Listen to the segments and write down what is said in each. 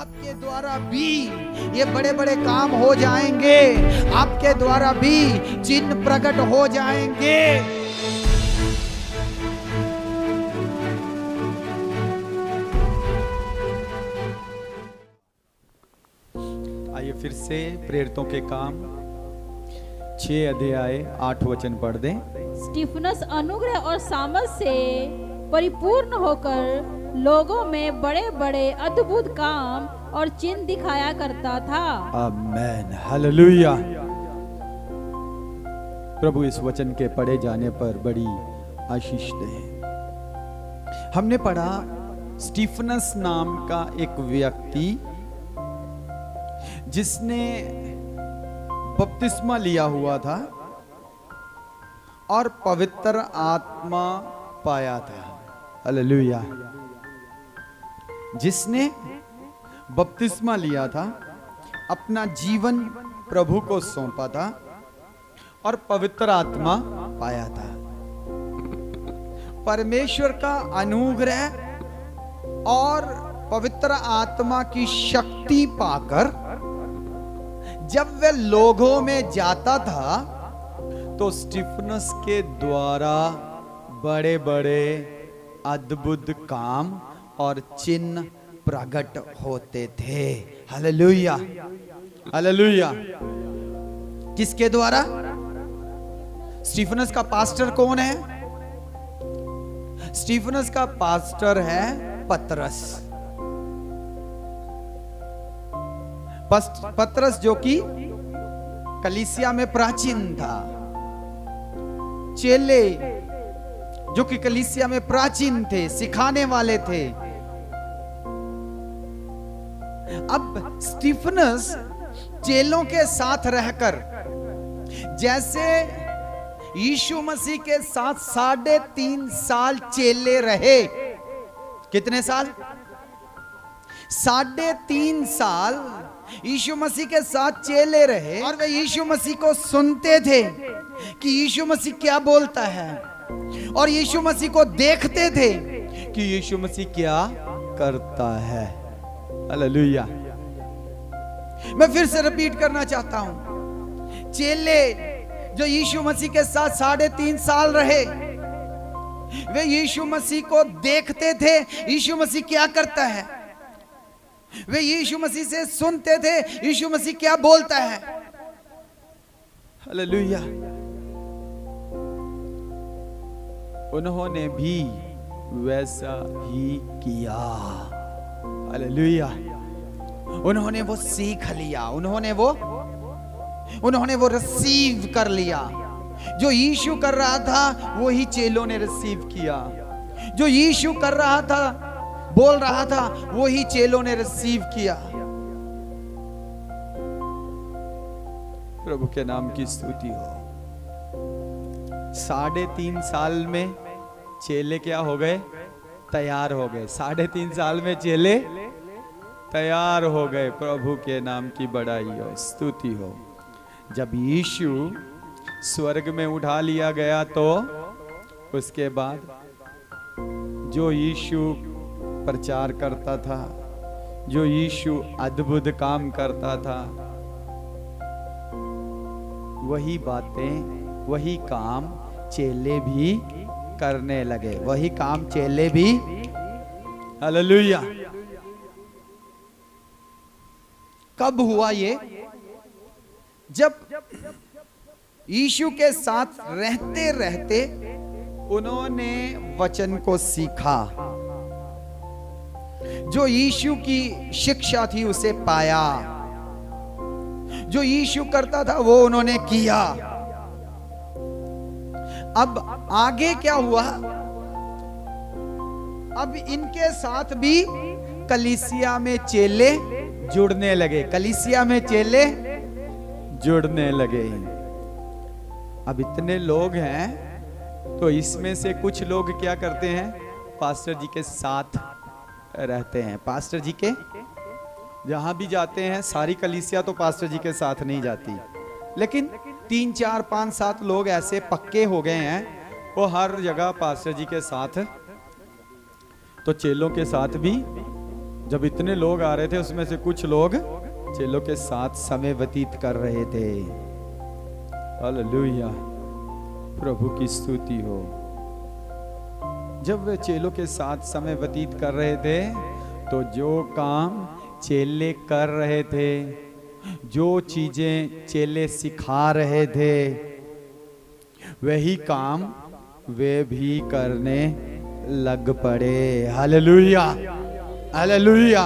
आपके द्वारा भी ये बड़े बड़े काम हो जाएंगे, आपके द्वारा भी चिन्ह प्रकट हो जाएंगे। आइए फिर से प्रेरितों के काम 6 अध्याय 8 वचन पढ़ दें। स्टीफनस अनुग्रह और सामर्थ से परिपूर्ण होकर लोगों में बड़े बड़े अद्भुत काम और चिन्ह दिखाया करता था। आमेन, हालेलुया। प्रभु इस वचन के पढ़े जाने पर बड़ी आशीष दे। हमने पढ़ा स्टीफनस नाम का एक व्यक्ति जिसने बपतिस्मा लिया हुआ था और पवित्र आत्मा पाया था। हालेलुया। जिसने बपतिस्मा लिया था, अपना जीवन प्रभु को सौंपा था और पवित्र आत्मा पाया था। परमेश्वर का अनुग्रह और पवित्र आत्मा की शक्ति पाकर जब वह लोगों में जाता था तो स्टीफनस के द्वारा बड़े बड़े अद्भुत काम और चिन्ह प्रकट होते थे। Hallelujah, hallelujah. किसके द्वारा? स्टीफनस का पास्टर कौन है? स्टीफनस का पास्टर है पतरस। पतरस जो कि कलीसिया में प्राचीन था, चेले जो कि कलीसिया में प्राचीन थे, सिखाने वाले थे। अब स्टीफनस चेलों के साथ रहकर, जैसे यीशु मसीह के साथ 3.5 साल चेले रहे। कितने साल? 3.5 साल यीशु मसीह के साथ चेले रहे और वे यीशु मसीह को सुनते थे कि यीशु मसीह क्या बोलता है, और यीशु मसीह को देखते थे कि यीशु मसीह क्या करता है। हालेलुया। मैं फिर से रिपीट करना चाहता हूं, चेले जो यीशु मसीह के साथ 3.5 साल रहे, वे यीशु मसीह को देखते थे यीशु मसीह क्या करता है। वे यीशु मसीह से सुनते थे यीशु मसीह क्या बोलता है। हालेलुया। उन्होंने भी वैसा ही किया। हालेलुया। उन्होंने वो सीख लिया, उन्होंने वो रिसीव कर लिया। जो यीशु कर रहा था वो ही चेलों ने रिसीव किया। जो यीशु कर रहा था, बोल रहा था, वो ही चेलों ने रिसीव किया। प्रभु के नाम की स्तुति हो। 3.5 साल में चेले क्या हो गए? तैयार हो गए। 3.5 साल में चेले तैयार हो गए। प्रभु के नाम की बड़ाई हो, स्तुति हो। जब यीशु स्वर्ग में उठा लिया गया तो उसके बाद जो यीशु प्रचार करता था, जो यीशु अद्भुत काम करता था, वही बातें, वही काम चेले भी करने लगे। वही काम चेले भी। हालेलुया। कब हुआ ये? जब यीशु के साथ रहते रहते उन्होंने वचन को सीखा, जो यीशु की शिक्षा थी उसे पाया, जो यीशु करता था वो उन्होंने किया। अब आगे क्या हुआ? अब इनके साथ भी कलीसिया में चेले जुड़ने लगे। कलीसिया में चेले जुड़ने लगे। अब इतने लोग हैं तो इसमें से कुछ लोग क्या करते हैं? पास्टर जी के साथ रहते हैं। पास्टर जी के जहां भी जाते हैं, सारी कलीसिया तो पास्टर जी के साथ नहीं जाती, लेकिन 3, 4, 5, 7 लोग ऐसे पक्के हो गए हैं, वो हर जगह पास्टर जी के साथ, तो चेलों के साथ भी जब इतने लोग आ रहे थे उसमें से कुछ लोग चेलों के साथ समय व्यतीत कर रहे थे। हालेलुया, प्रभु की स्तुति हो। जब वे चेलों के साथ समय व्यतीत कर रहे थे तो जो काम चेले कर रहे थे, जो चीजें चेले सिखा रहे थे, वही काम वे भी करने लग पड़े। Hallelujah, hallelujah.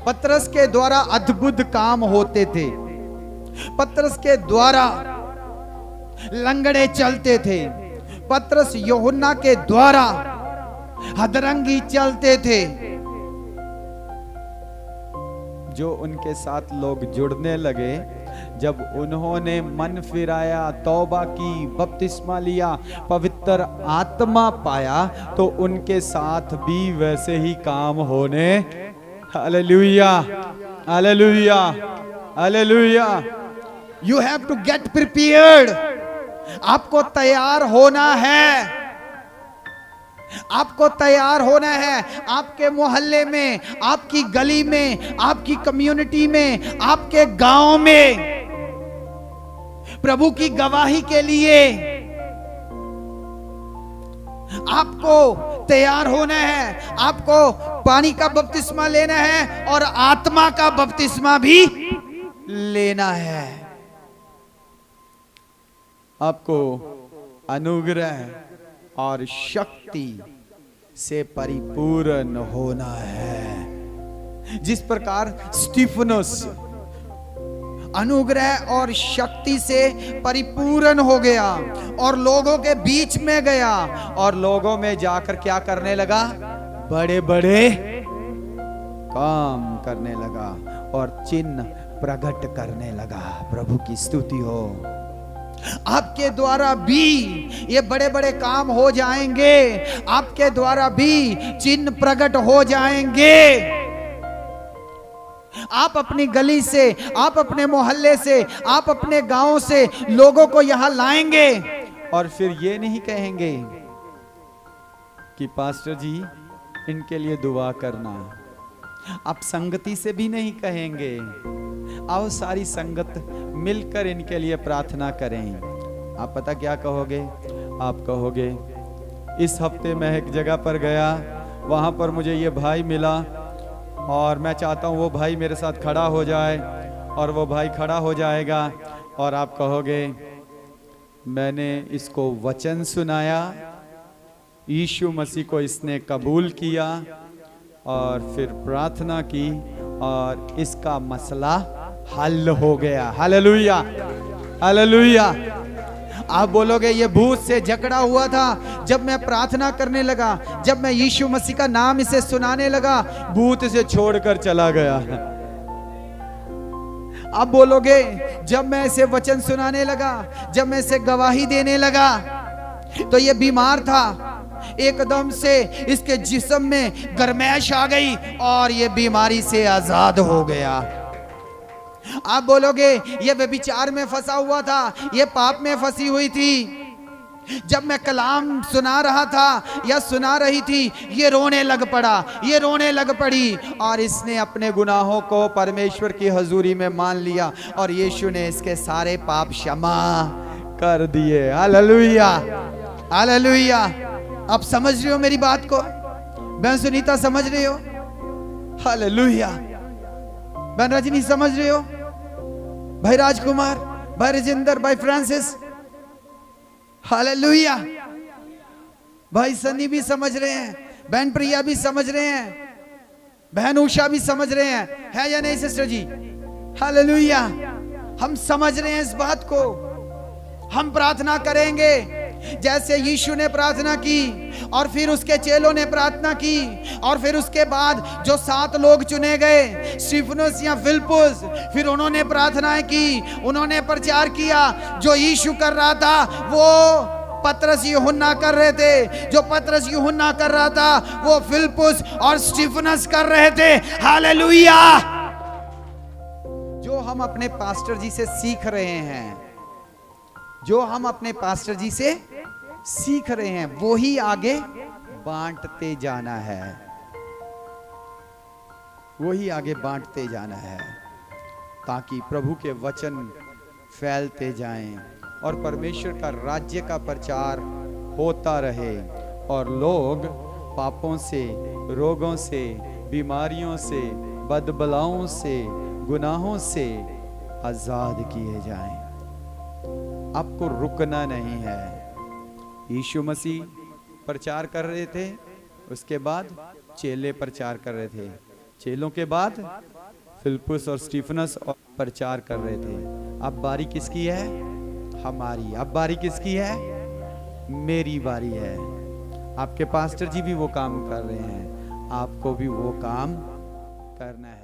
पतरस के द्वारा अद्भुत काम होते थे, पतरस के द्वारा लंगड़े चलते थे, पतरस यूहन्ना के द्वारा हदरंगी चलते थे। जो उनके साथ लोग जुड़ने लगे, जब उन्होंने मन फिराया, तौबा की, बपतिस्मा लिया, पवित्र आत्मा पाया, तो उनके साथ भी वैसे ही काम होने। Hallelujah, hallelujah, hallelujah. You have to get prepared. आपको तैयार होना है, आपको तैयार होना है। आपके मोहल्ले में, आपकी गली में, आपकी कम्युनिटी में, आपके गांव में प्रभु की गवाही के लिए आपको तैयार होना है। आपको पानी का बपतिस्मा लेना है और आत्मा का बपतिस्मा भी लेना है। आपको अनुग्रह और शक्ति से परिपूर्ण होना है। जिस प्रकार स्टीफनस अनुग्रह और शक्ति से परिपूर्ण हो गया और लोगों के बीच में गया और लोगों में जाकर क्या करने लगा? बड़े बड़े काम करने लगा और चिन्ह प्रकट करने लगा। प्रभु की स्तुति हो। आपके द्वारा भी ये बड़े बड़े काम हो जाएंगे, आपके द्वारा भी चिन्ह प्रकट हो जाएंगे। आप अपनी गली से, आप अपने मोहल्ले से, आप अपने गांव से लोगों को यहां लाएंगे और फिर ये नहीं कहेंगे कि पास्टर जी इनके लिए दुआ करना। आप संगति से भी नहीं कहेंगे, आओ सारी संगत मिलकर इनके लिए प्रार्थना करें। आप पता क्या कहोगे? आप कहोगे इस हफ्ते मैं एक जगह पर गया, वहां पर मुझे ये भाई मिला और मैं चाहता हूँ वो भाई मेरे साथ खड़ा हो जाए, और वो भाई खड़ा हो जाएगा और आप कहोगे मैंने इसको वचन सुनाया, यीशु मसीह को इसने कबूल किया और फिर प्रार्थना की और इसका मसला हल हो गया। Hallelujah, hallelujah. आप बोलोगे ये भूत से जकड़ा हुआ था, जब मैं प्रार्थना करने लगा, जब मैं यीशु मसीह का नाम इसे सुनाने लगा, भूत इसे छोड़कर चला गया। आप बोलोगे जब मैं इसे वचन सुनाने लगा, जब मैं इसे गवाही देने लगा, तो ये बीमार था, एकदम से इसके जिस्म में गर्मैश आ गई और ये बीमारी से आजाद हो गया। आप बोलोगे ये व्यभिचार में फंसा हुआ था, ये पाप में फंसी हुई थी, जब मैं कलाम सुना रहा था या सुना रही थी ये रोने लग पड़ा, ये रोने लग पड़ी, और इसने अपने गुनाहों को परमेश्वर की हजूरी में मान लिया और यीशु ने इसके सारे पाप क्षमा कर दिए। Hallelujah, hallelujah. आप समझ रहे हो मेरी बात को? बहन सुनीता समझ रहे हो? हालेलुया। बहन रजनी समझ रहे हो? भाई राजकुमार, भाई राजेंद्र, भाई फ्रांसिस, हालेलुया। भाई सनी भी समझ रहे हैं, बहन प्रिया भी समझ रहे हैं, बहन उषा भी समझ रहे हैं, है या नहीं सिस्टर जी? हालेलुया। हम समझ रहे हैं इस बात को। हम प्रार्थना करेंगे जैसे यीशु ने प्रार्थना की और फिर उसके चेलों ने प्रार्थना की, और फिर उसके बाद जो 7 लोग चुने गए, स्टीफनस या फिलिप्पुस, फिर उन्होंने प्रार्थनाएं की, उन्होंने प्रचार किया। जो यीशु कर रहा था वो पतरस यूहन्ना कर रहे थे, जो पतरस यूहन्ना कर रहा था वो फिलिप्पुस और स्टीफनस कर रहे थे। हालेलुया। जो हम अपने पास्टर जी से सीख रहे हैं, जो हम अपने पास्टर जी से सीख रहे हैं, वो ही आगे बांटते जाना है। वही आगे बांटते जाना है, ताकि प्रभु के वचन फैलते जाएं और परमेश्वर का राज्य का प्रचार होता रहे और लोग पापों से, रोगों से, बीमारियों से, बदबलाओं से, गुनाहों से आजाद किए जाएं। आपको रुकना नहीं है। यीशु मसीह प्रचार कर रहे थे, उसके बाद चेले प्रचार कर रहे थे, चेलों के बाद फिलिप्पुस और स्टीफनस प्रचार कर रहे थे। अब बारी किसकी है? हमारी। अब बारी किसकी है? मेरी बारी है। आपके पास्टर जी भी वो काम कर रहे हैं, आपको भी वो काम करना है।